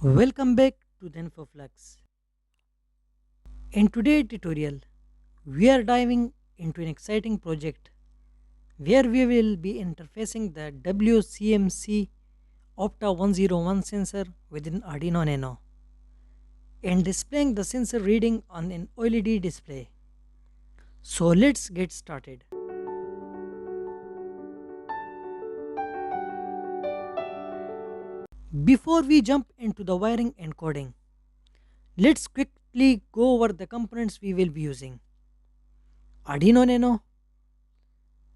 Welcome back to the InfoFlux. In today's tutorial, we are diving into an exciting project where we will be interfacing the WCMC Opta 101 sensor within Arduino Nano and displaying the sensor reading on an OLED display. So let's get started. Before we jump into the wiring and coding, let's quickly go over the components we will be using. Arduino Nano,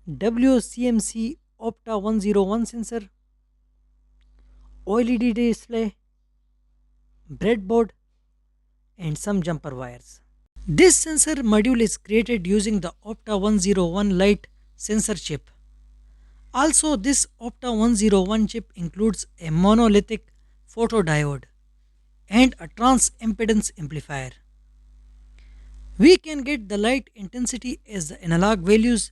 WCMC Opta 101 sensor, OLED display, breadboard, and some jumper wires. This sensor module is created using the Opta 101 Lite sensor chip. Also, this Opta 101 chip includes a monolithic photodiode and a trans impedance amplifier. We can get the light intensity as the analog values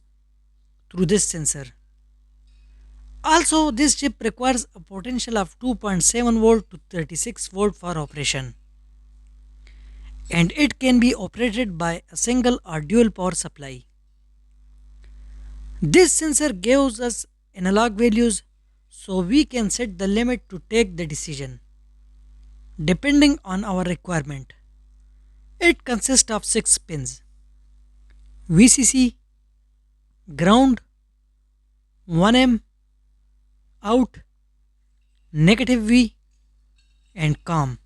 through this sensor. Also, this chip requires a potential of 2.7 volt to 36 volt for operation, and it can be operated by a single or dual power supply. This sensor gives us analog values so we can set the limit to take the decision depending on our requirement. It consists of 6 pins: VCC, ground, 1M, out, negative V, and COM.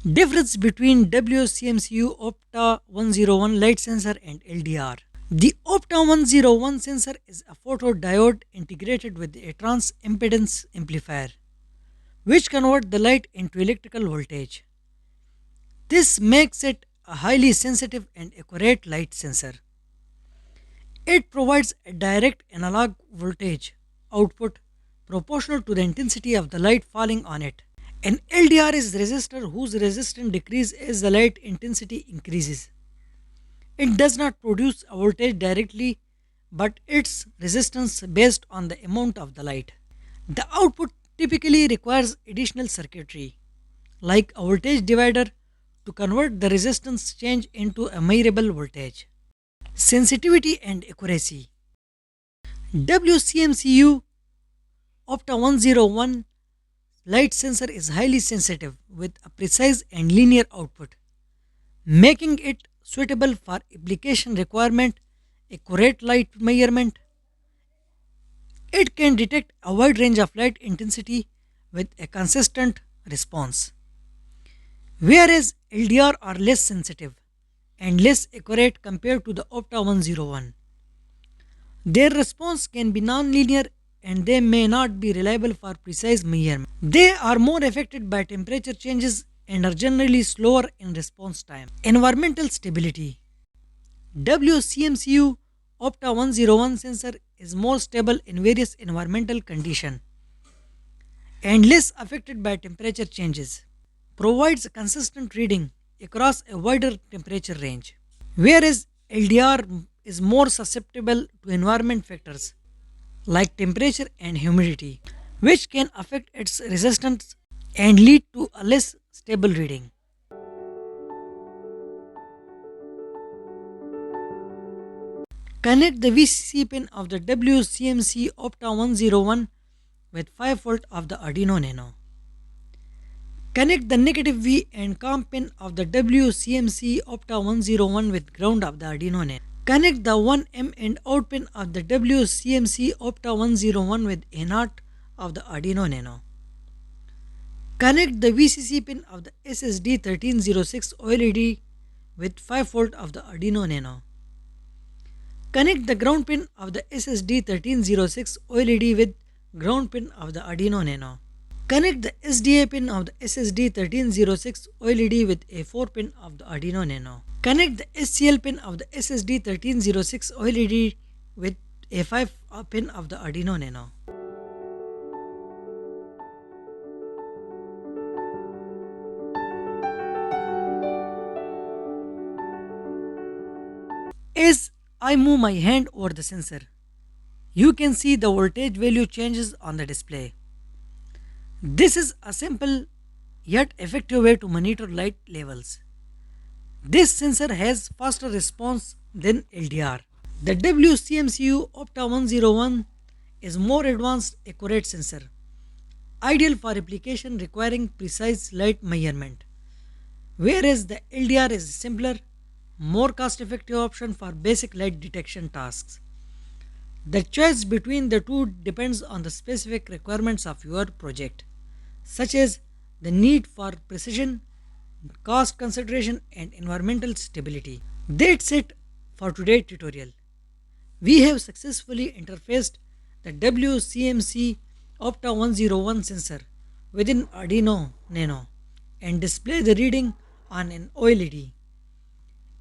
Difference between WCMCU Opta 101 light sensor and LDR. The Opta 101 sensor is a photodiode integrated with a trans impedance amplifier, which converts the light into electrical voltage. This makes it a highly sensitive and accurate light sensor. It provides a direct analog voltage output proportional to the intensity of the light falling on it. An LDR is resistor whose resistance decreases as the light intensity increases. It does not produce a voltage directly, but its resistance based on the amount of the light. The output typically requires additional circuitry, like a voltage divider, to convert the resistance change into a measurable voltage. Sensitivity and accuracy. WCMCU Opta 101 light sensor is highly sensitive with a precise and linear output, making it suitable for application requirement accurate light measurement. It can detect a wide range of light intensity with a consistent response, whereas LDR are less sensitive and less accurate compared to the Opta 101. Their response can be non-linear and they may not be reliable for precise measurement. They are more affected by temperature changes and are generally slower in response time. Environmental stability. WCMCU Opta 101 sensor is more stable in various environmental conditions and less affected by temperature changes. Provides a consistent reading across a wider temperature range, whereas LDR is more susceptible to environment factors like temperature and humidity, which can affect its resistance and lead to a less stable reading. Connect the VCC pin of the WCMC Opta 101 with 5 volt of the Arduino Nano. Connect the negative V and COM pin of the WCMC Opta 101 with ground of the Arduino Nano. Connect the 1M and out pin of the WCMC Opta 101 with A0 of the Arduino Nano. Connect the VCC pin of the SSD1306 OLED with 5 volt of the Arduino Nano. Connect the ground pin of the SSD1306 OLED with ground pin of the Arduino Nano. Connect the SDA pin of the SSD1306 OLED with a 4 pin of the Arduino Nano. Connect the SCL pin of the SSD1306 OLED with a 5 pin of the Arduino Nano. As I move my hand over the sensor, you can see the voltage value changes on the display. This is a simple yet effective way to monitor light levels. This sensor has faster response than LDR. The WCMCU Opta 101 is more advanced accurate sensor, ideal for application requiring precise light measurement, whereas the LDR is a simpler, more cost effective option for basic light detection tasks. The choice between the two depends on the specific requirements of your project, such as the need for precision, cost consideration, and environmental stability. That's it for today's tutorial. We have successfully interfaced the WCMC Opta 101 sensor within Arduino Nano and display the reading on an OLED.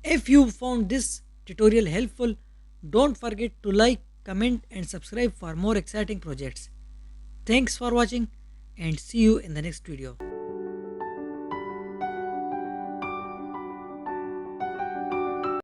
If you found this tutorial helpful, don't forget to like, comment and subscribe for more exciting projects. Thanks for watching and see you in the next video.